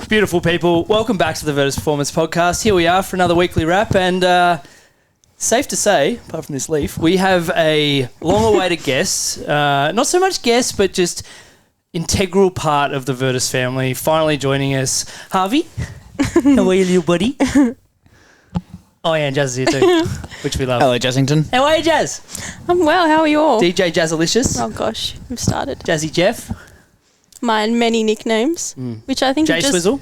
Beautiful people, welcome back to the Virtus Performance Podcast. Here we are for another weekly wrap, and safe to say, apart from this leaf, we have a long-awaited guest. Not so much guest, but just integral part of the Virtus family. Finally joining us, Harvey. How are you, little buddy? Oh yeah, and Jazz is here too, which we love. Hello, Jazzington. How are you, Jazz? I'm well, how are you all? DJ Jazzalicious. Oh gosh, we've started. Jazzy Jeff. My many nicknames, which I think Jay are just... Swizzle.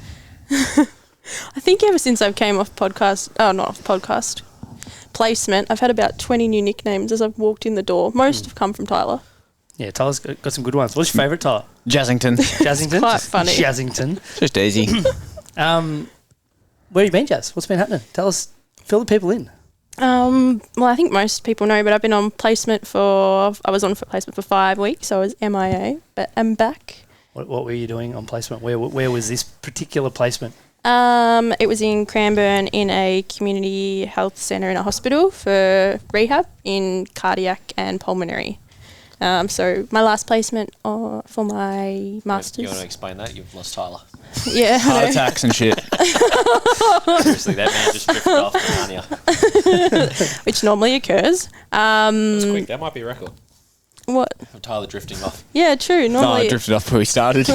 I think ever since I came off podcast... Oh, not off podcast. Placement, I've had about 20 new nicknames as I've walked in the door. Most have come from Tyler. Yeah, Tyler's got some good ones. What's your favourite, Tyler? Jazzington. Jazzington? Quite funny. Jazzington. Just easy. Where have you been, Jazz? What's been happening? Tell us, fill the people in. Well, I think most people know, but I've been on placement for... I was on for placement for 5 weeks. I was MIA, but I'm back. What were you doing on placement? Where was this particular placement? It was in Cranbourne in a community health centre in a hospital for rehab in cardiac and pulmonary. So my last placement for my master's. You want to explain that? You've lost Tyler. Yeah. Heart attacks and shit. Seriously, that man just drifted off to Narnia. Which normally occurs. That's quick. That might be a record. What? Of Tyler drifting off. Yeah, true. No, Normally. I drifted off before we started.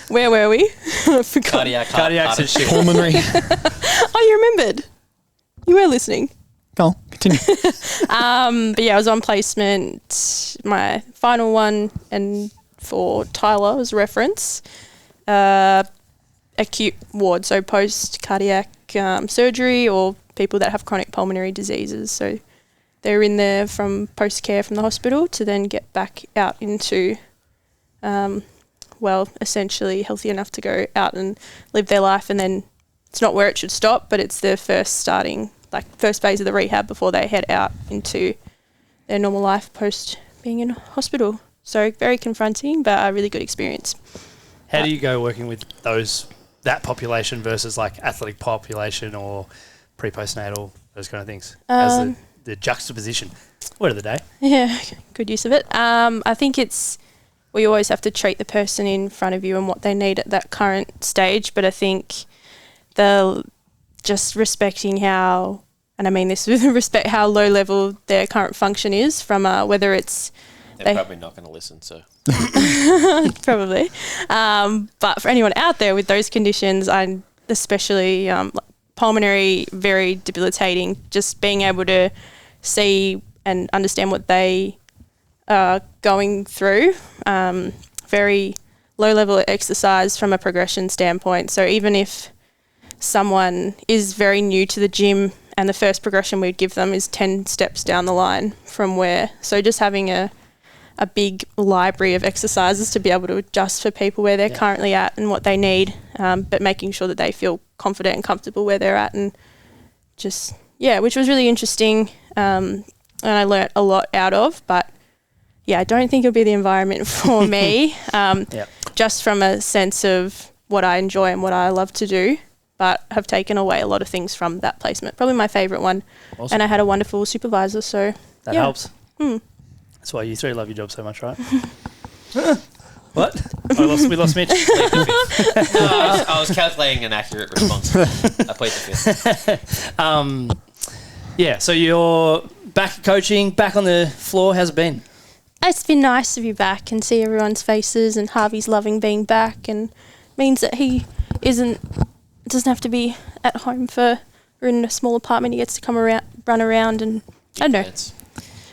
Where were we? I forgot. Cardiacs and shit. Pulmonary. Oh, you remembered. You were listening. Go on, continue. But yeah, I was on placement. My final one, and for Tyler as reference, acute ward, so post cardiac surgery or people that have chronic pulmonary diseases. So they're in there from post care from the hospital to then get back out into, essentially healthy enough to go out and live their life. And then it's not where it should stop, but it's the first phase of the rehab before they head out into their normal life post being in hospital. So very confronting, but a really good experience. How do you go working with that population versus like athletic population or pre-postnatal, those kind of things? As the juxtaposition. Word of the day. Yeah, good use of it. I think we always have to treat the person in front of you and what they need at that current stage, but I think just respecting how, and I mean this with respect, how low level their current function is from whether it's... They're probably not going to listen, so... Probably. But for anyone out there with those conditions, especially pulmonary, very debilitating, just being able to see and understand what they are going through. Very low level exercise from a progression standpoint. So even if someone is very new to the gym and the first progression we'd give them is 10 steps down the line from where, so just having a big library of exercises to be able to adjust for people where they're currently at and what they need, but making sure that they feel confident and comfortable where they're at, and just, which was really interesting, and I learnt a lot out of, but I don't think it'll be the environment for me, just from a sense of what I enjoy and what I love to do, but have taken away a lot of things from that placement. Probably my favourite one. Awesome. And I had a wonderful supervisor, so... That helps. That's why you three love your job so much, right? What? We lost Mitch. I was calculating an accurate response. I played the fifth. So you're back at coaching, back on the floor. How's it been? It's been nice to be back and see everyone's faces, and Harvey's loving being back, and means that he doesn't have to be at home or in a small apartment. He gets to come around, run around, and I don't know. Plants.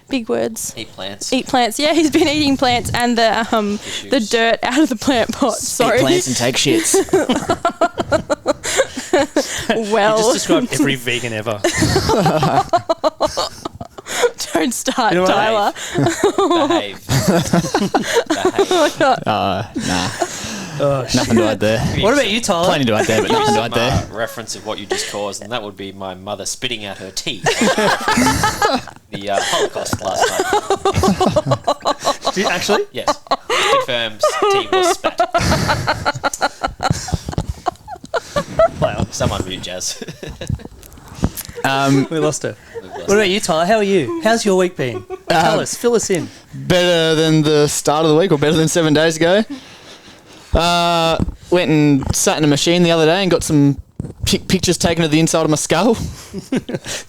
Big words. Eat plants. Eat plants. Yeah, he's been eating plants and the dirt out of the plant pot. Sorry. Eat plants and take shits. Well. You just described every vegan ever. Don't start, Tyler. Behave. Nah. Nothing to add there. What about you, Tyler? Plenty to add there, but nothing to add there. Reference of what you just caused, and that would be my mother spitting out her tea. The Holocaust last night. Did you actually? Yes. Confirms tea was spat. Wow. Someone mute Jazz. We lost her. What about you, Tyler? How are you? How's your week been? Tell us. Fill us in. Better than the start of the week or better than 7 days ago? Went and sat in a machine the other day and got some pictures taken of the inside of my skull.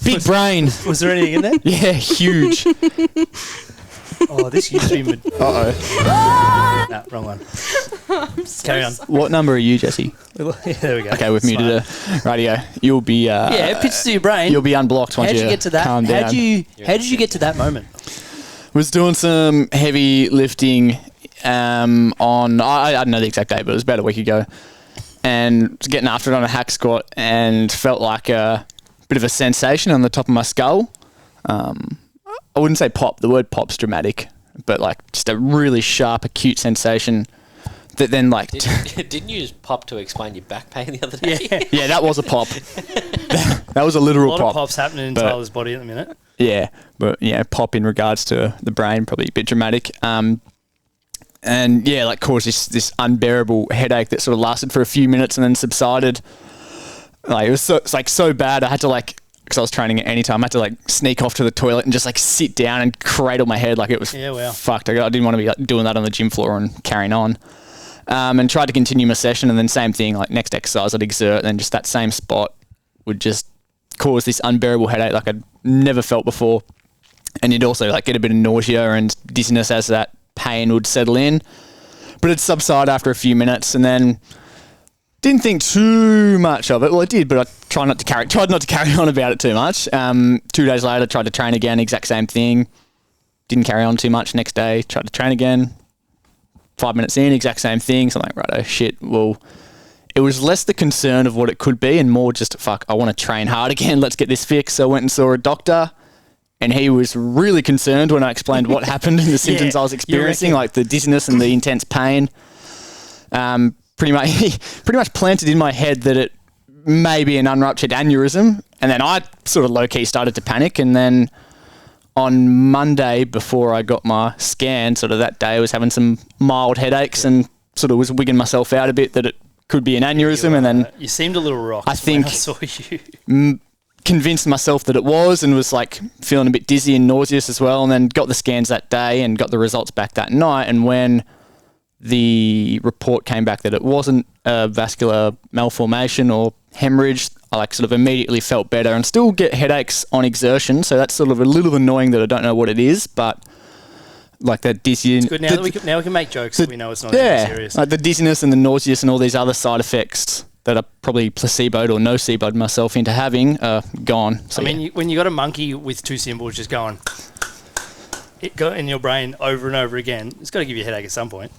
Big brain. Was there anything in there? Yeah, huge. Oh, this used to be... Uh-oh. No, wrong one. Carry on. What number are you, Jesse? Yeah, there we go. Okay, we've muted the radio. You'll be... Yeah, pictures to your brain. You'll be unblocked once How'd you get to that? calm down. How did you get to that moment? Was doing some heavy lifting on... I don't know the exact date, but it was about a week ago. And was getting after it on a hack squat and felt like a bit of a sensation on the top of my skull. I wouldn't say pop. The word pop's dramatic, but like just a really sharp, acute sensation that then like... Didn't you use pop to explain your back pain the other day? Yeah. Yeah, that was a pop. That was a A literal lot pop. of pops happening in but- Tyler's body at the minute. Yeah, but yeah, pop in regards to the brain, probably a bit dramatic. And yeah, like caused this unbearable headache that sort of lasted for a few minutes and then subsided. Like it's like so bad. I had to because I was training at any time, I had to like sneak off to the toilet and just like sit down and cradle my head like it was fucked. I didn't want to be like, doing that on the gym floor and carrying on. And tried to continue my session, and then same thing, like next exercise I'd exert, and then just that same spot would just cause this unbearable headache like I'd never felt before. And you'd also like get a bit of nausea and dizziness as that pain would settle in. But it'd subside after a few minutes, and then didn't think too much of it. Well, I did, but I tried not to carry on about it too much. 2 days later, tried to train again, exact same thing. Didn't carry on too much. Next day, tried to train again. 5 minutes in, exact same thing. So I'm like, right, oh shit. Well, it was less the concern of what it could be and more just, fuck, I want to train hard again. Let's get this fixed. So I went and saw a doctor, and he was really concerned when I explained what happened and the symptoms I was experiencing, like the dizziness and the intense pain. Pretty much planted in my head that it may be an unruptured aneurysm. And then I sort of low-key started to panic. And then on Monday, before I got my scan, sort of that day, I was having some mild headaches and sort of was wigging myself out a bit that it could be an aneurysm. And then you seemed a little rocked. I think when I saw you. Convinced myself that it was, and was like feeling a bit dizzy and nauseous as well. And then got the scans that day and got the results back that night. And when the report came back that it wasn't a vascular malformation or hemorrhage, I like sort of immediately felt better, and still get headaches on exertion. So that's sort of a little annoying that I don't know what it is, but like that dizziness. Good. Now we can make jokes. So we know it's not anything serious. Like the dizziness and the nauseous and all these other side effects that are probably placeboed or noceboed myself into having are gone. So I mean, when you got a monkey with two symbols just going in your brain over and over again, it's got to give you a headache at some point.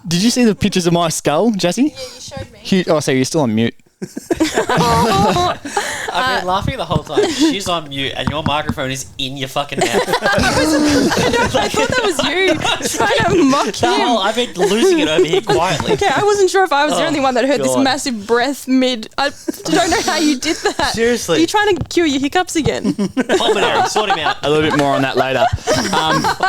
Did you see the pictures of my skull, Jesse? Yeah, you showed me. Oh, so you're still on mute. I've been laughing the whole time. She's on mute and your microphone is in your fucking mouth. I thought that was you trying to mock him. I've been losing it over here quietly. Okay, I wasn't sure if I was the only one that heard this God. massive breath mid. I don't know how you did that. Seriously. Are you trying to cure your hiccups again? Pulmonary, sort him out. A little bit more on that later.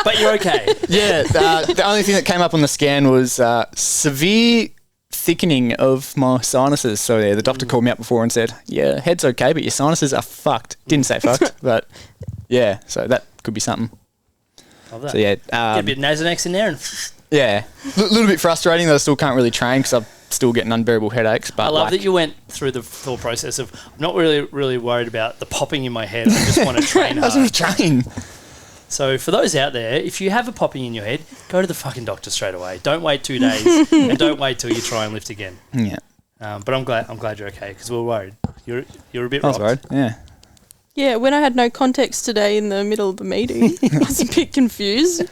But you're okay. Yeah, the only thing that came up on the scan was severe thickening of my sinuses. So yeah, the doctor called me up before and said, yeah, head's okay, but your sinuses are fucked. Didn't say fucked, but yeah, so that could be something. Love that. So yeah. Get a bit of Nasonex in there and Yeah. A little bit frustrating that I still can't really train because I'm still getting unbearable headaches. But I love that you went through the thought process of, I'm not really worried about the popping in my head. I just want to train I just want hard. to train. So for those out there, if you have a popping in your head, go to the fucking doctor straight away. Don't wait 2 days and don't wait till you try and lift again. Yeah. But I'm glad you're okay because we're worried. You're a bit I was rocked. worried. Yeah. Yeah, when I had no context today in the middle of the meeting, I was a bit confused.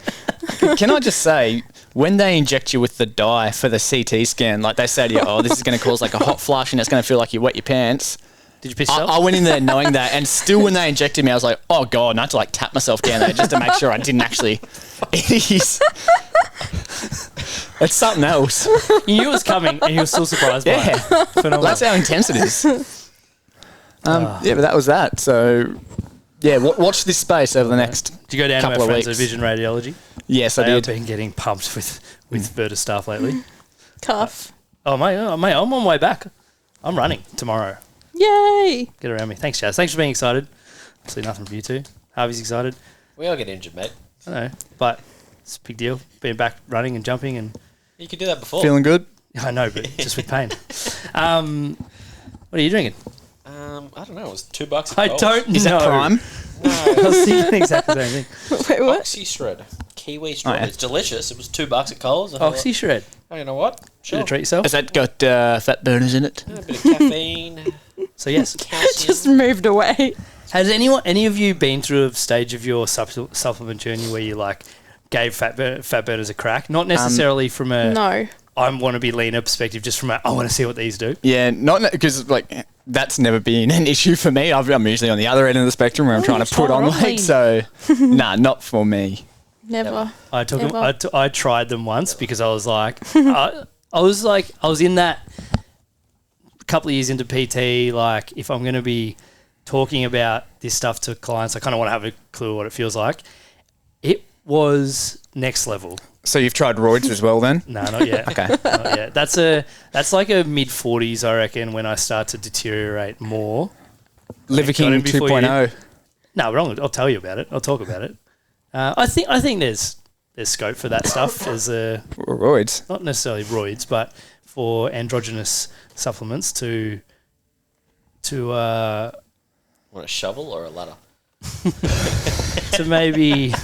Can I just say, when they inject you with the dye for the CT scan, like they say to you, oh, this is going to cause like a hot flush and it's going to feel like you wet your pants. Did you piss yourself? I went in there knowing that, and still when they injected me, I was like, oh God, and I had to like tap myself down there just to make sure I didn't actually. It's something else. You knew it was coming and you were still surprised by it. Yeah. Phenomenal. That's how intense it is. Yeah, but that was that. So, yeah, watch this space over the next Did you go down to our couple of friends at weeks. Vision Radiology? Yes, I They have did. been getting pumped with Verta staff lately. Cuff. Oh, mate, I'm on my way back. I'm running tomorrow. Yay! Get around me. Thanks, Jazz. Thanks for being excited. Absolutely nothing for you two. Harvey's excited. We all get injured, mate. I know, but it's a big deal. Being back running and jumping and You could do that before. Feeling good? I know, but just with pain. What are you drinking? I don't know. It was $2 I at Coles. don't Is know. that Prime? I was thinking exactly the same thing. Wait, what? Oxy Shred. Kiwi strawberry. yeah. It's delicious. It was $2 at Coles. I thought, Oxy Shred. oh, you know what? Sure. Should treat yourself. Has that got fat burners in it? A bit of caffeine, So yes. calcium. Just moved away. Has any of you been through a stage of your supplement journey where you like gave fat burners a crack? Not necessarily from a No. I want to be leaner perspective, just from a I want to see what these do. Yeah, not because like that's never been an issue for me. I'm usually on the other end of the spectrum where I'm trying to put on trying weight. So, nah, not for me. Never. I took them. Never. I tried them once because I was like, I was in that couple of years into PT. Like, if I'm going to be talking about this stuff to clients, I kind of want to have a clue what it feels like. It was next level. So you've tried roids as well then? No, not yet. Okay. Not yet. That's like a mid-40s, I reckon, when I start to deteriorate more. Liver Got King it before 2.0. No, wrong. I'll tell you about it. I'll talk about it. I think there's scope for that stuff as Roids. not necessarily roids, but for androgynous supplements to Want a shovel or a ladder? maybe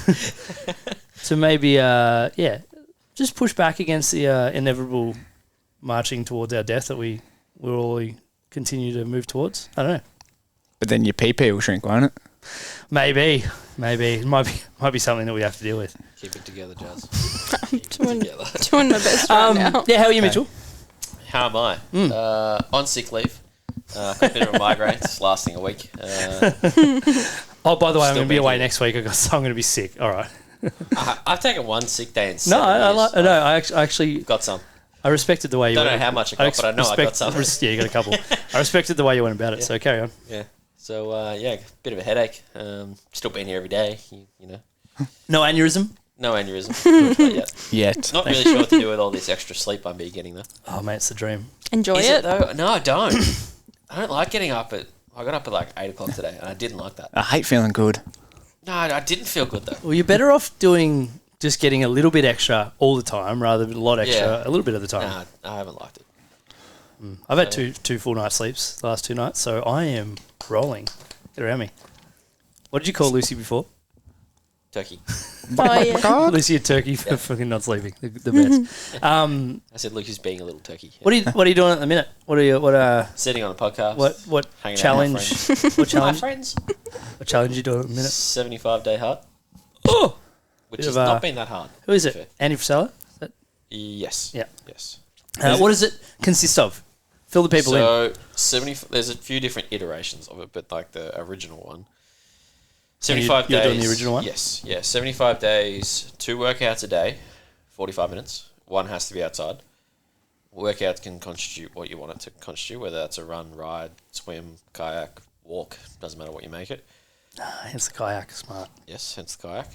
just push back against the inevitable marching towards our death that we will all continue to move towards. I don't know. But then your PP will shrink, won't it? Maybe it might be something that we have to deal with. Keep it together, Jazz. Keep it Doing, together. doing my best right now. Yeah, how are you, Mitchell? How am I? On sick leave. Got a bit of a migraine. It's lasting a week. Oh, by the way, I'm Still going to be away making it. next week. I'm going to be sick. All right. I've taken one sick day in No, 7 years. I actually Got some. I respected the way you Don't went. know how much I got, but I know I got some. Yeah, you got a couple. I respected the way you went about it, so carry on. Yeah. So, bit of a headache. Still been here every day, you know. No aneurysm? No aneurysm. Not yet. Yet. Not really sure what to do with all this extra sleep I'm be getting, though. Oh, mate, it's the dream. Enjoy Is it. it, though? No, I don't. I don't like getting up at... I got up at like 8 o'clock today, and I didn't like that. I hate feeling good. No, I didn't feel good, though. Well, you're better off just getting a little bit extra all the time rather than a lot extra Yeah. a little bit of the time. Nah, I haven't liked it. I've had two full night sleeps the last 2 nights, so I am rolling. Get around me. What did you call Lucy before? Turkey. Oh, yeah. Lucy a turkey for fucking not sleeping. The best. I said Lucas being a little turkey. What are you doing at the minute? Sitting on the podcast. What Hanging out challenge? with What my challenge? friends. What challenge you doing at the minute? 75-day hard, Oh, which Bit has of a- not been that hard. who is Fair. it? Andy Frisella? Yes. Yeah. Yes. What does it consist of? Fill the people in. So there's a few different iterations of it, but like the original one. And 75 you're days. doing the original one? Yes. Yeah. 75 days, 2 workouts a day, 45 minutes. One has to be outside. Workouts can constitute what you want it to constitute, whether that's a run, ride, swim, kayak, walk. Doesn't matter what you make it. It's the kayak. Smart. Yes, hence the kayak.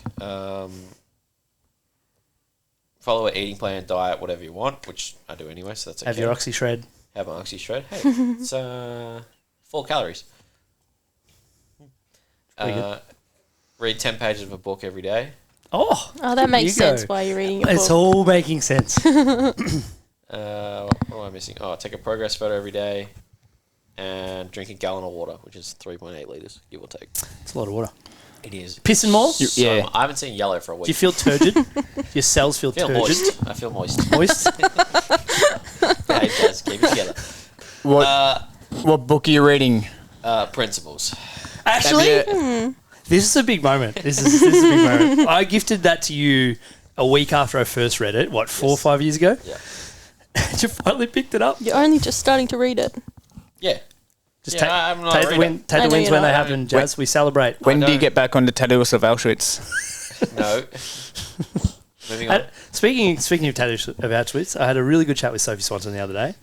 Follow an eating plan, diet, whatever you want, which I do anyway, so that's okay. Have your Oxy Shred. Have my Oxy Shred. Hey, it's 4 calories. pretty good. Read 10 pages of a book every day. Oh, Oh, that makes you go. sense why you're reading your it's book. all making sense. What am I missing? Oh, take a progress photo every day and drink a gallon of water, which is 3.8 litres, give or take. It's a lot of water. It is. Pissing more? So, Yeah. I haven't seen yellow for a week. Do you feel turgid? Your cells feel I feel turgid? moist. I feel moist. Moist? Hey, guys, keep it together. What book are you reading? Principles. Actually, this is a big moment. This is a big moment. I gifted that to you a week after I first read it. What, 4 or 5 years ago? Yeah. You finally picked it up. You're only just starting to read it. Yeah. Just Yeah, I'm not a take the, reader. take I the know wins you're when they not. happen, Jazz. We celebrate. When do you don't. get back onto Tattooist of Auschwitz? No. Moving on. Speaking of tattoos of Auschwitz, I had a really good chat with Sophie Swanson the other day.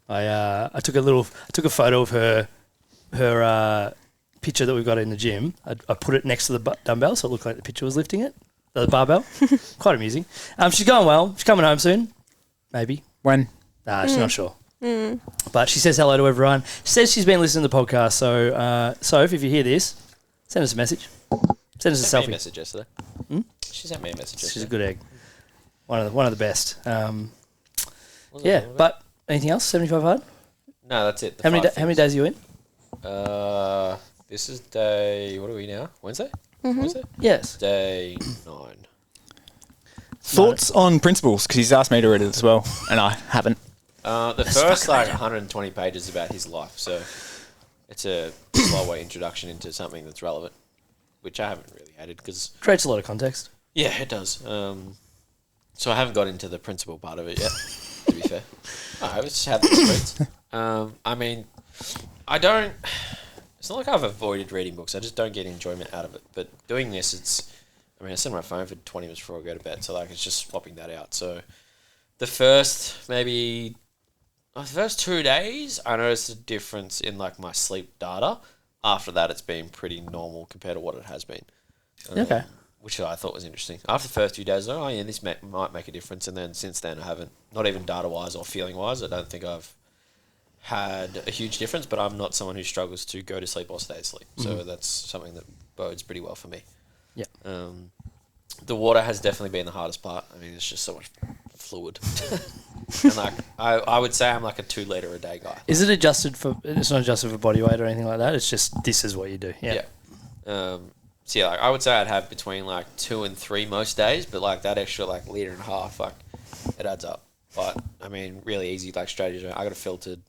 I took a photo of her picture that we've got in the gym. I put it next to the dumbbell so it looked like the picture was lifting it, the barbell. Quite amusing. She's going well. She's coming home soon. Maybe. When? Nah, she's not sure. But she says hello to everyone. She says she's been listening to the podcast. So, Soph, if you hear this, send us a message. Send us a Sent me a selfie. message yesterday. She sent me a message She's a yesterday. good egg. One of the best. What was I Yeah, talking about? but anything else? 75 hard. No, that's it. The How many five how many things. days are you in? This is day. What are we now? Wednesday. Wednesday. Yes. Day 9. Thoughts on principles? Because he's asked me to read it as well, and I haven't. The first like 120 pages about his life, so it's a slower introduction into something that's relevant, which I haven't really added because Creates a lot of context. yeah, it does. So I haven't got into the principal part of it yet. To be fair, I just have the streets. I mean, I don't. It's not like I've avoided reading books. I just don't get enjoyment out of it. But doing this, I sit on my phone for 20 minutes before I go to bed, so like it's just swapping that out. So the first 2 days, I noticed a difference in like my sleep data. After that, it's been pretty normal compared to what it has been. Okay. Which I thought was interesting. After the first few days, oh yeah, this might make a difference. And then since then, I haven't, not even data-wise or feeling-wise, I don't think I've had a huge difference, but I'm not someone who struggles to go to sleep or stay asleep. So that's something that bodes pretty well for me. Yeah. The water has definitely been the hardest part. I mean, it's just so much fluid. And like, I would say I'm like a 2 litre a day guy. Is it adjusted for? It's not adjusted for body weight or anything like that. It's just this is what you do. Yeah. So yeah, like I would say I'd have between like 2 and 3 most days, but like that extra like litre and a half, like it adds up. But I mean, really easy like strategy. I got a filtered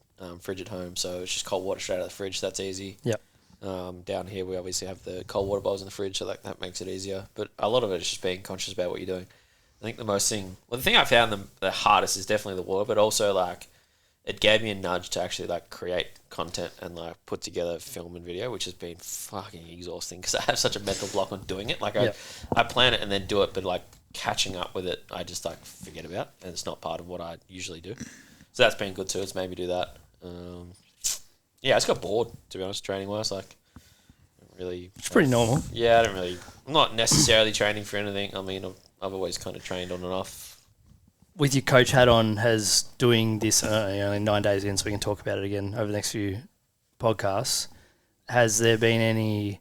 fridge at home, so it's just cold water straight out of the fridge. That's easy. Yep. Down here, we obviously have the cold water bowls in the fridge, so that makes it easier. But a lot of it is just being conscious about what you're doing. I think the thing I found the hardest is definitely the water, but also like it gave me a nudge to actually like create content and like put together film and video, which has been fucking exhausting because I have such a mental block on doing it. Like I plan it and then do it, but like catching up with it, I just like forget about, and it's not part of what I usually do. So that's been good too. It's made me do that. I just got bored, to be honest, training wise. Like, really. It's pretty normal. Yeah, I'm not necessarily training for anything. I mean, I've always kind of trained on and off. With your coach hat on, has doing this only 9 days in, so we can talk about it again over the next few podcasts. Has there been any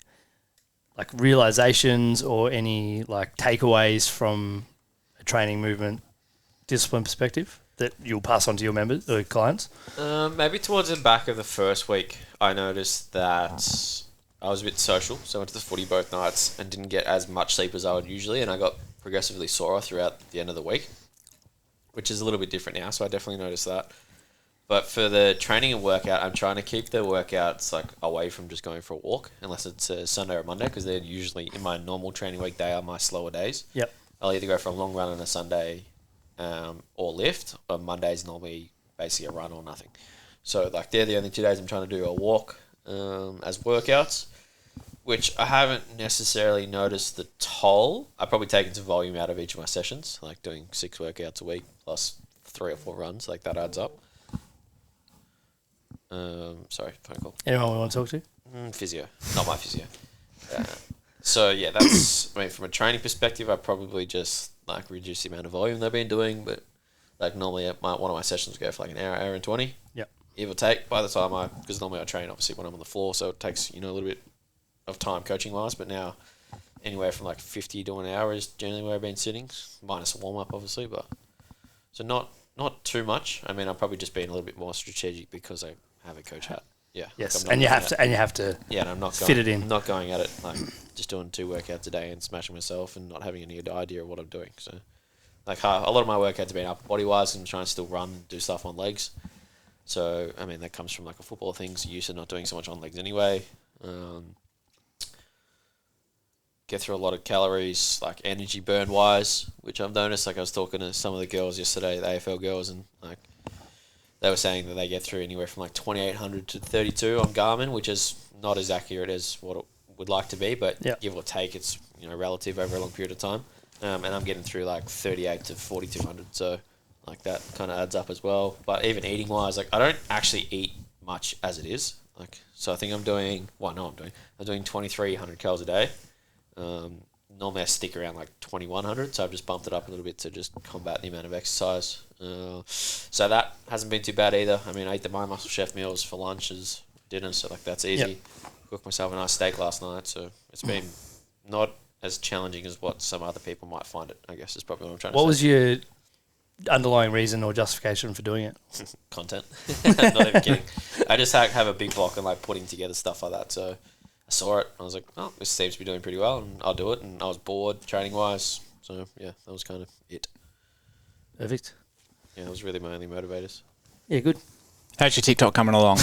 like realizations or any like takeaways from a training movement discipline perspective that you'll pass on to your members or clients? Maybe towards the back of the first week, I noticed that I was a bit social, so I went to the footy both nights and didn't get as much sleep as I would usually, and I got progressively sore throughout the end of the week, which is a little bit different now, so I definitely noticed that. But for the training and workout, I'm trying to keep the workouts like away from just going for a walk, unless it's a Sunday or a Monday, because they're usually, in my normal training week, they are my slower days. Yep. I'll either go for a long run on a Sunday or lift. On Mondays, normally basically a run or nothing. So like they're the only 2 days I'm trying to do a walk as workouts, which I haven't necessarily noticed the toll. I've probably taken some volume out of each of my sessions, like doing 6 workouts a week plus 3 or 4 runs, like that adds up. Sorry, phone call. Anyone we want to talk to? Physio, not my physio. So yeah, that's, I mean, from a training perspective, I probably just like reduce the amount of volume they've been doing, but like normally one of my sessions will go for like an hour and 20. Yep. Give or take by the time because normally I train obviously when I'm on the floor, so it takes, a little bit of time coaching wise, but now anywhere from like 50 to an hour is generally where I've been sitting, minus a warm up obviously, but so not too much. I mean, I'm probably just being a little bit more strategic because I have a coach hat. Yeah. Yes, like and you have to. Yeah, and I'm not fit it in. I'm not going at it like just doing 2 workouts a day and smashing myself and not having any idea of what I'm doing. So, like a lot of my workouts have been upper body wise and trying to still run, do stuff on legs. So, I mean, that comes from like a football thing. So, used to not doing so much on legs anyway. Get through a lot of calories, like energy burn wise, which I've noticed. Like I was talking to some of the girls yesterday, the AFL girls, and like they were saying that they get through anywhere from like 2,800 to 32 on Garmin, which is not as accurate as what it would like to be, but give or take, it's relative over a long period of time. And I'm getting through like 38 to 4,200, so like that kind of adds up as well. But even eating wise, like I don't actually eat much as it is. Like so, I think I'm doing 2,300 calories a day. Normally I stick around like 2,100, so I've just bumped it up a little bit to just combat the amount of exercise. So that hasn't been too bad either. I mean, I ate the My Muscle Chef meals for lunches, dinner, so like that's easy. Yep. Cooked myself a nice steak last night, so it's been not as challenging as what some other people might find it, I guess is probably what I'm trying to say. What was your underlying reason or justification for doing it? Content. Not even kidding. I just have a big block and like putting together stuff like that. So I saw it. I was like, oh, this seems to be doing pretty well, and I'll do it. And I was bored training wise. So yeah, that was kind of it. Perfect. Yeah, that was really my only motivators. Yeah, good. How's your TikTok coming along?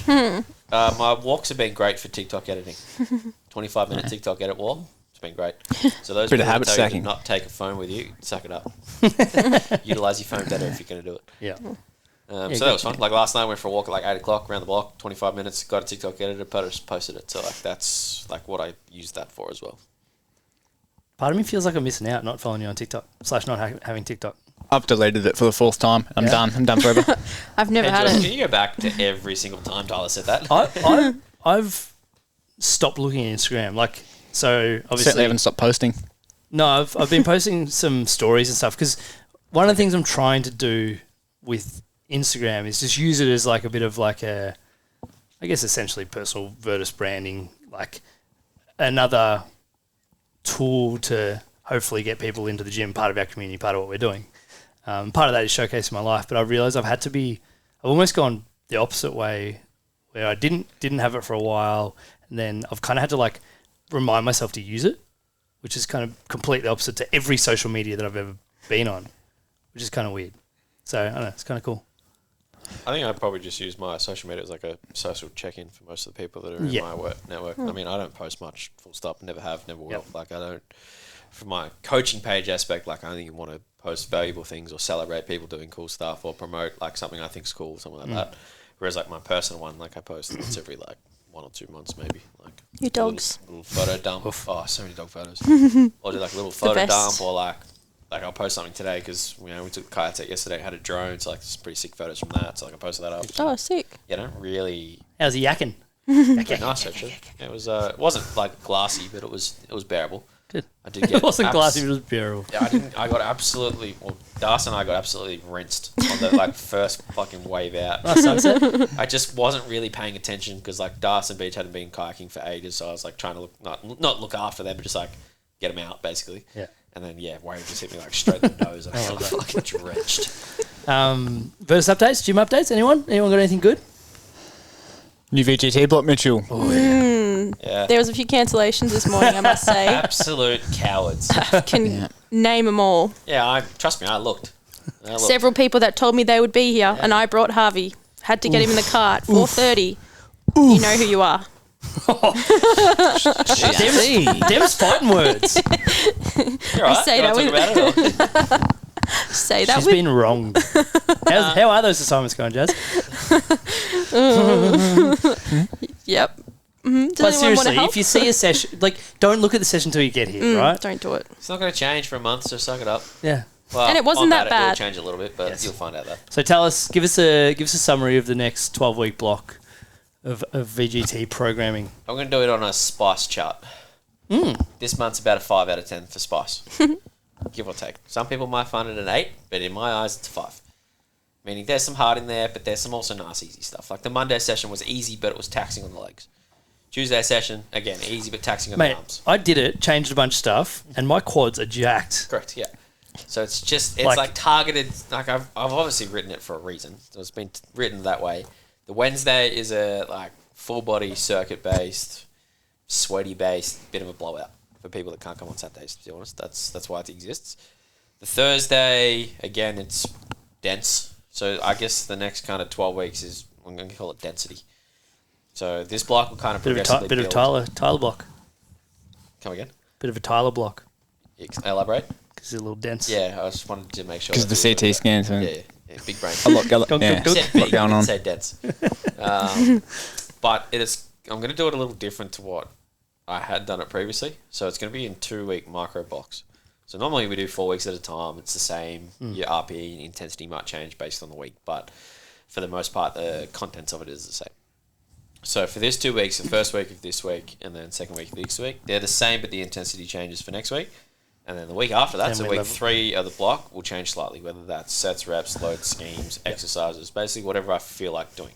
My walks have been great for TikTok editing. 25-minute TikTok edit walk. It's been great. So those Bit of people habit that tell you to stacking. not take a phone with you, suck it up. Utilize your phone better if you're going to do it. Yeah. So that was fun. Like last night, I went for a walk at like 8 o'clock around the block, 25 minutes, got a TikTok editor, posted it. So like that's like what I used that for as well. Part of me feels like I'm missing out not following you on TikTok / not having TikTok. I've deleted it for the 4th time. I'm done. I'm done forever. I've never Hey, had Joyce, it. can you go back to every single time Tyler said that? I've stopped looking at Instagram. Like, so Certainly obviously, haven't stopped posting. no, I've been posting some stories and stuff because one of the things I'm trying to do with Instagram is just use it as like a bit of like a, I guess essentially personal Virtus branding, like another tool to hopefully get people into the gym, part of our community, part of what we're doing. Part of that is showcasing my life, but I realised I've almost gone the opposite way where I didn't have it for a while, and then I've kind of had to like remind myself to use it, which is kind of completely opposite to every social media that I've ever been on, which is kind of weird. So I don't know, it's kind of cool. I think I probably just use my social media as like a social check-in for most of the people that are in my work network. I mean, I don't post much, full stop, never have, never will. Yep. Like I don't, from my coaching page aspect, like I only want to post valuable things or celebrate people doing cool stuff or promote like something I think's cool, something like that. Whereas like my personal one, like I post once every like 1 or 2 months maybe. Like Your a dogs. little photo dump. Oh, so many dog photos. Or do like a little The photo best. dump or like I'll post something today because we took the kayak yesterday, had a drone, so like some pretty sick photos from that. So like I posted that up. Oh, sick. Yeah, I don't really. How's he yakking? Pretty nice actually. It was. It wasn't like glassy, but it was bearable. Good. I did get. It wasn't glassy, it was bearable. Yeah, I got absolutely. Well, Darcy and I got absolutely rinsed on the like first fucking wave out. Nice sunset. I just wasn't really paying attention because like Darcy and Beach hadn't been kayaking for ages, so I was like trying to not look after them, but just like get them out basically. Yeah. And then wave just hit me like straight in the nose, and I got fucking drenched. Versus updates, gym updates. Anyone got anything good? New VGT block, Mitchell. Yeah. There was a few cancellations this morning, I must say. Absolute cowards. Can name them all. Yeah, trust me, I looked. Several people that told me they would be here, and I brought Harvey. Had to get him in the car at 4:30. You know who you are. Dem's fighting words. You're right. say that You wanna talk about it, or- Say that She's with been wronged. How are those assignments going, Jazz? Yep. Does But anyone want to seriously, help? if you see a session, like, don't look at the session until you get here, right? Don't do it. It's not going to change for a month, so suck it up. Yeah. Well, And it wasn't on that It will bad. change a little bit, but Yes. you'll find out that. So tell us, give us a summary of the next 12-week block of VGT programming. I'm going to do it on a spice chart. This month's about a 5 out of 10 for spice. Give or take. Some people might find it an 8, but in my eyes, it's a 5. Meaning there's some hard in there, but there's some also nice, easy stuff. Like the Monday session was easy, but it was taxing on the legs. Tuesday session, again, easy, but taxing on Mate, the arms. I did it, changed a bunch of stuff, and my quads are jacked. Correct, yeah. So it's just, it's Like- like targeted, like I've obviously written it for a reason. So it's been written that way. The Wednesday is a like full body circuit based, sweaty based, bit of a blowout for people that can't come on Saturdays, to be honest. That's why it exists. The Thursday, again, it's dense. So I guess the next kind of 12 weeks is, I'm going to call it density. So this block will kind of Bit of progressively bit of build. Tyler block. Come again? Bit of a Tyler block Elaborate? because it's a little dense. Yeah, I just wanted to make sure. Because that the we were- CT scans. Yeah, big brain. A lot, Dunk. Said lot big, going you on. Say dense. But it is. I'm going to do it a little different to what I had done it previously. So it's going to be in 2-week micro blocks. So normally we do 4 weeks at a time. It's the same. Your RPE and intensity might change based on the week, but for the most part, the contents of it is the same. So for this 2 weeks, the first week of this week and then second week of next week, they're the same, but the intensity changes for next week. And then the week after that, so Same week level. 3 of the block will change slightly, whether that's sets, reps, load schemes, exercises, basically whatever I feel like doing,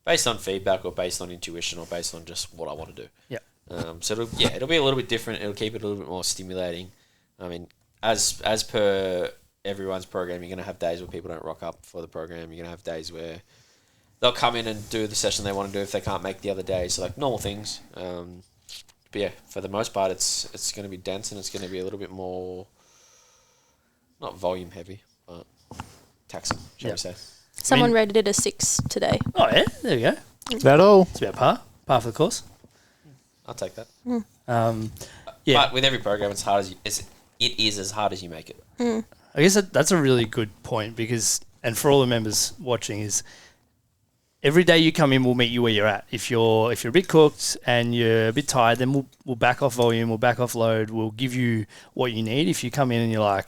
based on feedback or based on intuition or based on just what I want to do. Yeah. So it'll be a little bit different. It'll keep it a little bit more stimulating. I mean, as per everyone's program. You're going to have days where people don't rock up for the program. You're going to have days where they'll come in and do the session they want to do if they can't make the other day. So, like, normal things. But yeah, for the most part, it's going to be dense and it's going to be a little bit more, not volume heavy, but taxing, shall we say. Someone rated it a 6 today. Oh, yeah. There we go. Is that all? It's about par. Par for the course. I'll take that. Yeah. But with every program, it's hard it is as hard as you make it. I guess that's a really good point because, and for all the members watching, is every day you come in, we'll meet you where you're at. If you're a bit cooked and you're a bit tired, then we'll back off volume, we'll back off load, we'll give you what you need. If you come in and you're like,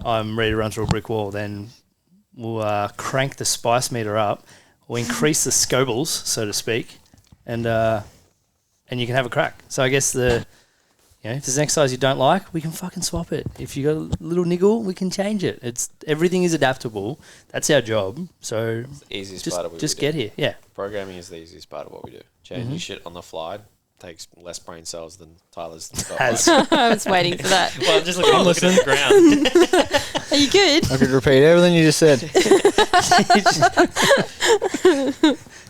I'm ready to run through a brick wall, then we'll crank the spice meter up, we'll increase the scobles, so to speak, and you can have a crack. So I guess if there's an exercise you don't like, we can fucking swap it. If you got a little niggle, we can change it. Everything is adaptable. That's our job. So It's the easiest part of what just we do. get here. Yeah. Programming is the easiest part of what we do. Changing shit on the fly takes less brain cells than Tyler's. Has. I was waiting for that. Well, I'm just looking at the ground. Are you good? I could repeat everything you just said.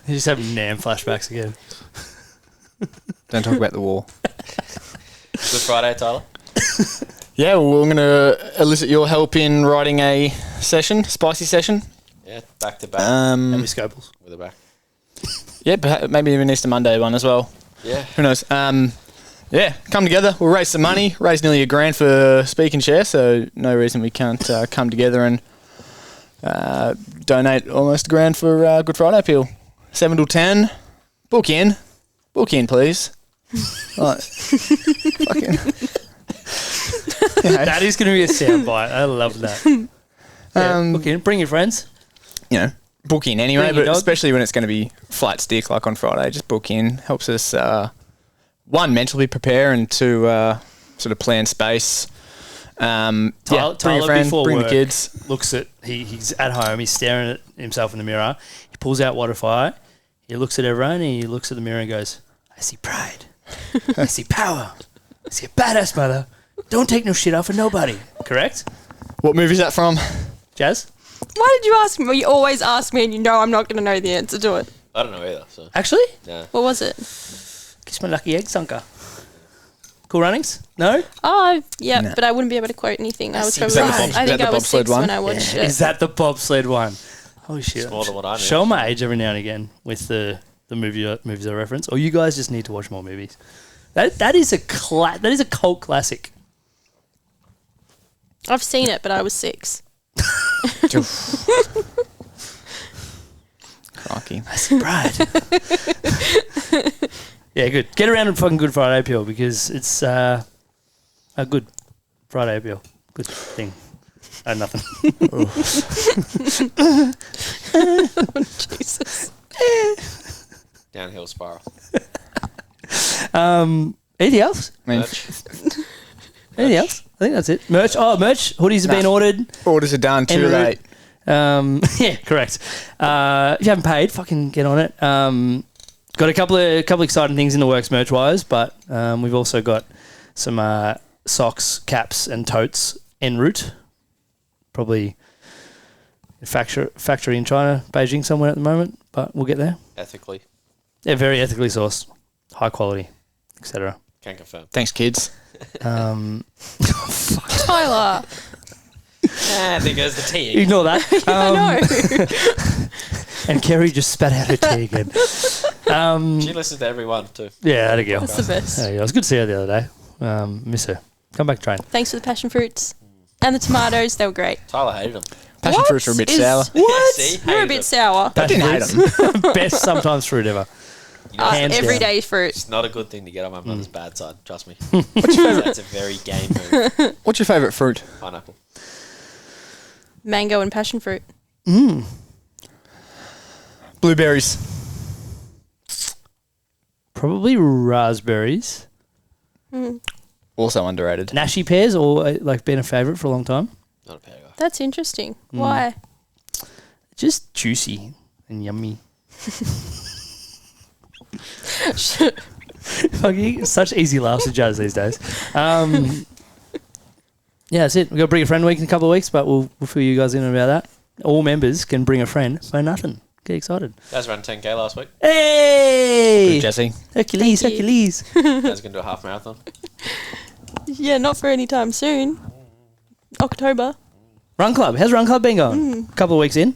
You just have NAM flashbacks again. Don't talk about the war. Good Friday, Tyler. Yeah, well, I'm going to elicit your help in writing a spicy session. Yeah, back to back And we scopels. with a back. Yeah, maybe even Easter Monday one as well. Yeah. Who knows? Yeah, come together. We'll raise some money. Raise nearly $1,000 for Speak and Share, so no reason we can't come together and donate almost $1,000 for Good Friday Appeal. 7 till 10. Book in, please. Right. Fucking. That is going to be a soundbite. I love that. Yeah, book in. Bring your friends. Book in anyway, Bring your but dog. especially when it's going to be flat stick like on Friday, just book in. Helps us, one, mentally prepare, and two, sort of plan space. Bring Tyler, your friend, before bring work, the kids. looks at he's at home. He's staring at himself in the mirror. He pulls out Waterfire. He looks at everyone. He looks at the mirror and goes, "I see pride. I see power. I see a badass mother. Don't take no shit off of nobody." Correct, What movie is that from? Jazz? Why did you ask me? Well, you always ask me and you know I'm not going to know the answer to it. I don't know either. So Actually, yeah. What was it? kiss my lucky egg, Sunker. Cool Runnings? No. Oh, yeah, No. but I wouldn't be able to quote anything. I was That's probably, right. I think Is that I the was bobsled 6 one? when I watched it. Is that the bobsled one? Holy shit! It's more than what I know. Show my age every now and again with the movies I reference. Or you guys just need to watch more movies. That is a cult classic. I've seen it, but I was 6. Crikey. I see pride. Yeah, good. Get around to fucking Good Friday Appeal because it's a good Friday Appeal. Good thing. Nothing. Jesus. Downhill spiral. Anything else? I mean, Anything else? I think that's it. Merch. Oh, merch. Hoodies have been ordered. orders are done too En route. late. Yeah, correct. If you haven't paid, fucking get on it. Got a couple of exciting things in the works merch wise, but we've also got some socks, caps, and totes en route. Probably a factory in China, Beijing somewhere at the moment, but we'll get there. Ethically. Yeah, very ethically sourced, high quality, etc. Can confirm. Thanks, kids. Tyler. Ah, there goes the tea. Ignore that. I know. And Kerry just spat out her tea again. She listens to everyone too. Yeah, that a girl. That's the best. There you go. It was good to see her the other day. Miss her. Come back, train. Thanks for the passion fruits. And the tomatoes, they were great. Tyler hated them. Passion What fruits are a bit is- sour. What? See? You're a Hated bit them. sour. I didn't hate them. Best sometimes fruit ever. Hands down. Everyday fruit. It's not a good thing to get on my mother's bad side. Trust me. What's your favourite? That's a very game move. What's your favourite fruit? Pineapple. Mango and passion fruit. Blueberries. Probably raspberries. Also underrated. Nashi pears, or been a favourite for a long time. Not a pear guy. That's interesting. Why? Just juicy and yummy. Fucking such easy laughs at Jazz these days. Yeah, that's it. We've got Bring a Friend Week in a couple of weeks, but we'll fill you guys in about that. All members can bring a friend for nothing. Get excited. Guys ran 10K last week. Hey! Good, Jesse. Hercules, Thank you. Hercules. Guys going to do a half marathon. Yeah, not for any time soon. October. Run Club. How's Run Club been going? A couple of weeks in.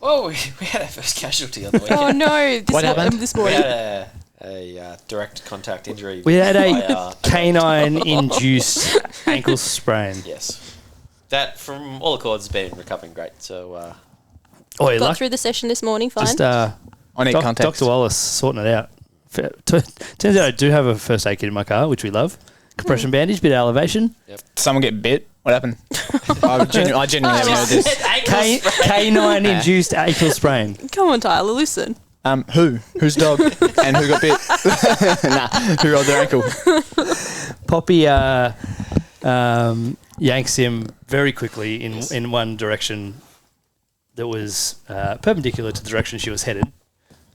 Oh, we had our first casualty on the weekend. Oh no! What happened? This We morning. had a direct contact injury. We had by, a canine-induced ankle sprain. Yes. That, from all accords, has been recovering great. So, Oh, you Got luck. through the session this morning. Fine. Just I need context. Dr. Wallace sorting it out. Turns out I do have a first aid kit in my car, which we love. Compression bandage, bit of elevation. Someone get bit? What happened? I genuinely haven't heard this. Canine-induced ankle sprain. Come on, Tyler, listen. Who? Whose dog? And who got bit? Nah, who rolled their ankle? Poppy yanks him very quickly in one direction that was perpendicular to the direction she was headed,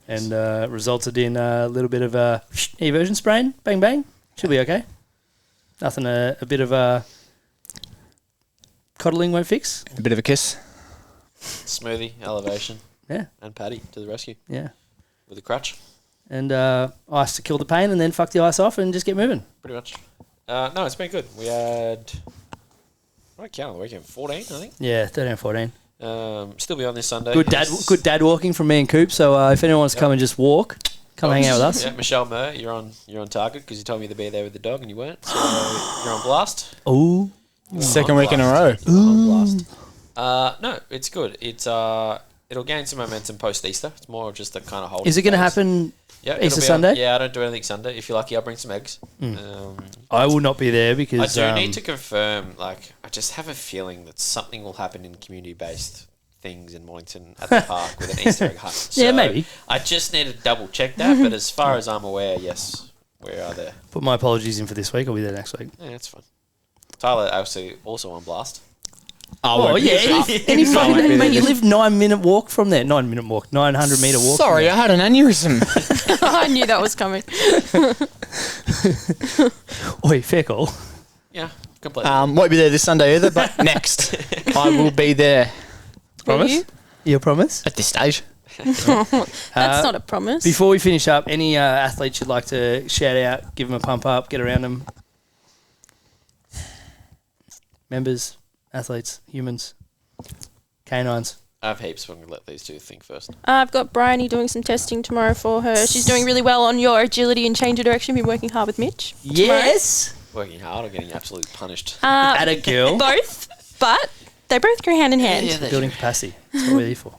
and resulted in a little bit of a eversion sprain. Bang, bang. She'll be okay. Nothing a bit of a coddling won't fix. A bit of a kiss. smoothie, elevation, Yeah, and Paddy to the rescue yeah. with a crutch, And ice to kill the pain and then fuck the ice off and just get moving. pretty much. No, it's been good. We had, what did I count on the weekend? 14, I think. Yeah, 13, 14. Still be on this Sunday. Good dad walking from me and Coop. So if anyone wants to come and just walk, come hang out with us. Yeah, Michelle Murr, you're on target because you told me to be there with the dog and you weren't. So you're on blast. Ooh. Second week in a row. On blast. No, it's good. It'll gain some momentum post Easter. It's more of just a kind of hold. Is it going to happen Yeah, it'll Easter be Sunday? yeah, I don't do anything Sunday. If you're lucky, I'll bring some eggs. I will not be there I because do need to confirm. Like, I just have a feeling that something will happen in community-based things in Mornington at the park with an Easter egg hunt. Yeah, maybe. I just need to double check that. But as far as I'm aware, yes, we are there. put my apologies in for this week. I'll be there next week. Yeah, that's fine. Tyler also on blast. Oh, yeah. Any I fucking won't be mate, there you this- live 9-minute walk from there. 9-minute walk. 900-meter walk. Sorry, I had an aneurysm. I knew that was coming. Oi, fair call. Yeah, completely. Won't be there this Sunday either, but next I will be there Promise? You? Your promise? at this stage. That's not a promise. Before we finish up, any athletes you'd like to shout out, give them a pump up, get around them? Members, athletes, humans, canines. I have heaps. I'm going to let these two think first. I've got Bryony doing some testing tomorrow for her. She's doing really well on your agility and change of direction. Been working hard with Mitch. Yes! Working hard or getting absolutely punished? At a girl. Both, but they both go hand in hand. Building capacity. That's what we're here for.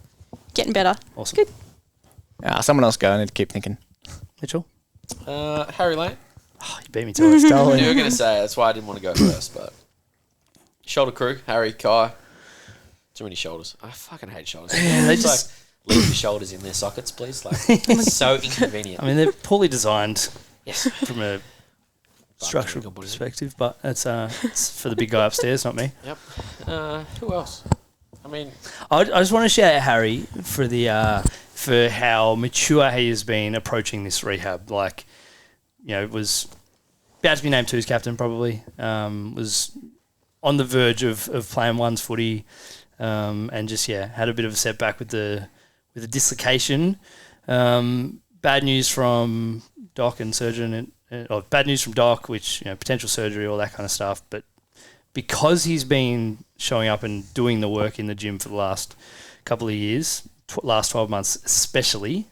Getting better. Awesome. Good. Someone else go. I need to keep thinking. Mitchell? Harry Lane. Oh, you beat me to it. You Stolen. were going to say, that's why I didn't want to go first, but shoulder crew, Harry, Kai. Too many shoulders. I fucking hate shoulders. Yeah, they It's just- like, leave your shoulders in their sockets, please. Like, it's so inconvenient. I mean, they're poorly designed Yes. from a structural Good body. perspective, but it's for the big guy upstairs, not me. Yep. Who else? I mean, I just want to shout out Harry for for how mature he has been approaching this rehab. Like, it was about to be named twos captain probably. Was on the verge of playing ones footy, and just had a bit of a setback with the dislocation. Bad news from Doc and surgeon, or bad news from Doc, which potential surgery, all that kind of stuff. But because he's been showing up and doing the work in the gym for the last couple of years, last 12 months especially,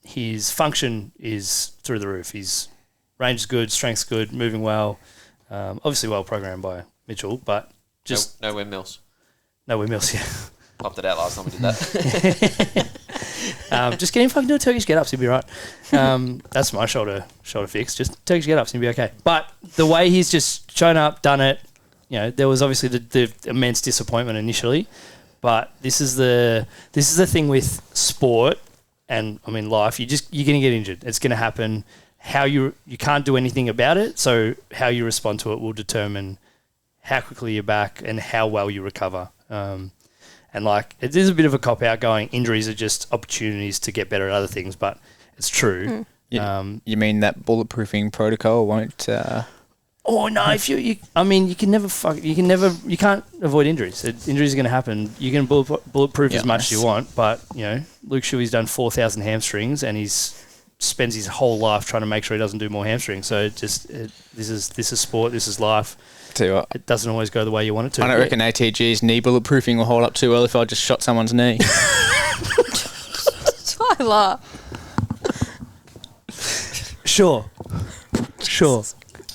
his function is through the roof. His range is good, strength's good, moving well. Obviously well programmed by Mitchell, but just no windmills. no windmills, yeah. Popped it out last time we did that. Just get him fucking do a Turkish get-ups, he'll be right. That's my shoulder fix. Just Turkish get-ups, he'll be okay. But the way he's just shown up, done it, there was obviously the immense disappointment initially. But this is the thing with sport and I mean life. You're going to get injured. It's going to happen. How you can't do anything about it. So how you respond to it will determine how quickly you're back and how well you recover. And it is a bit of a cop out going injuries are just opportunities to get better at other things, but it's true. You mean that bulletproofing protocol won't Oh no! If you can't avoid injuries. Injuries are going to happen. You can bulletproof as much as you want, but Luke Shuey's done 4,000 hamstrings, and spends his whole life trying to make sure he doesn't do more hamstrings. So this is sport. This is life. Tell you what, It doesn't always go the way you want it to. I don't reckon ATG's knee bulletproofing will hold up too well if I just shot someone's knee. Tyler. Sure.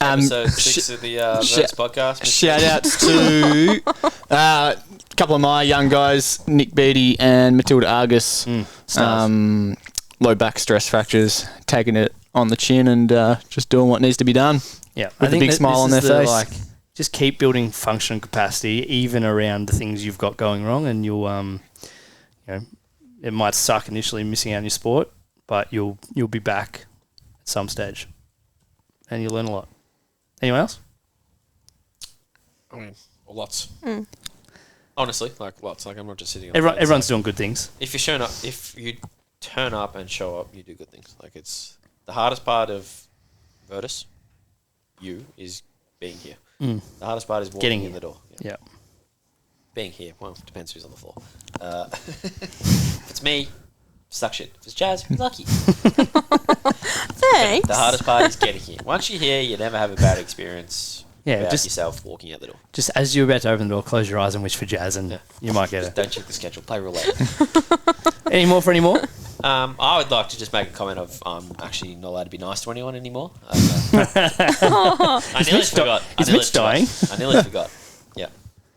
Episode 6 of the Verts podcast. Shout outs to a couple of my young guys, Nick Beattie and Matilda Argus. Low back stress fractures, taking it on the chin and just doing what needs to be done. Yeah, with a big smile on their face. Just keep building function and capacity even around the things you've got going wrong, and you'll it might suck initially missing out on your sport, but you'll be back at some stage, and you'll learn a lot. Anyone else? I mean, lots. Honestly, lots. I'm not just sitting on Everyone's doing good things. If you turn up and show up, you do good things. It's the hardest part of Virtus, is being here. The hardest part is walking in the door. Yeah. Being here, well, depends who's on the floor. If it's me, suck shit. If it's Jazz, you're lucky. Thanks. The hardest part is getting here. Once you're here, you never have a bad experience about just yourself walking out the door. Just as you're about to open the door, close your eyes and wish for Jazz, and you might get it. Don't check the schedule. Play roulette. Any more for any more? I would like to just make a comment of I'm actually not allowed to be nice to anyone anymore. I nearly forgot. Is Mitch dying? I nearly forgot. Yeah.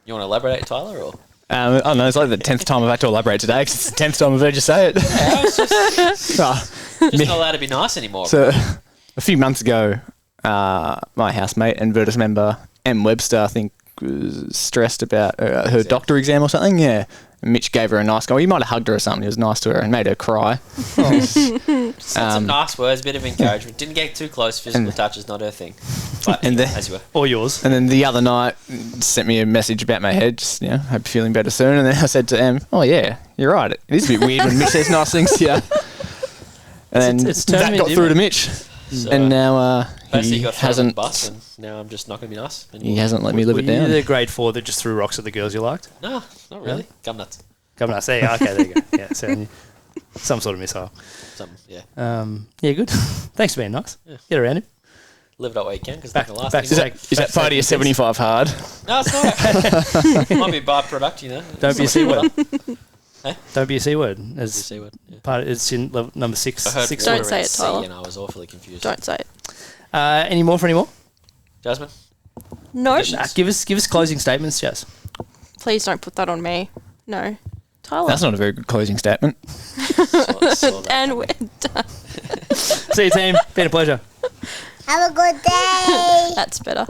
You want to elaborate, Tyler, or? I don't know, it's like the 10th time I've had to elaborate today because it's the 10th time I've heard you say it. I was just not allowed to be nice anymore. So, a few months ago, my housemate and Virtus member, M. Webster, I think, was stressed about her doctor exam or something. Yeah. And Mitch gave her a nice go. He might have hugged her or something. He was nice to her and made her cry. Said some nice words, a bit of encouragement. Didn't get too close. Physical touch is not her thing. But as you were. Or yours. And then the other night, sent me a message about my head. Just, hope you're feeling better soon. And then I said to Em, oh, yeah, you're right. It is a bit weird when Mitch says nice things to you. And then that got through to Mitch. So, and now he hasn't. Bus and now I'm just not going to be nice. He hasn't let me live it down. Were you the grade 4 that just threw rocks at the girls you liked? No, not really. Gumnuts. Gumnuts. Yeah, okay, there you go. Yeah, so some sort of missile. Yeah, good. Thanks for being nice. Yeah. Get around him. Live it up where you can because it's not going to last. Is that party of 75 hard? No, it's not. It might be a byproduct, Don't be a C word. Hey? Don't be a C word. Yeah. It's in number 6. I heard Don't say it, Tyler. And I was awfully confused. Don't say it. Any more for any more? Jasmine? No. Give us closing statements, Jazz. Please don't put that on me. No. Tyler. That's not a very good closing statement. And we're done. See you, team. Been a pleasure. Have a good day. That's better.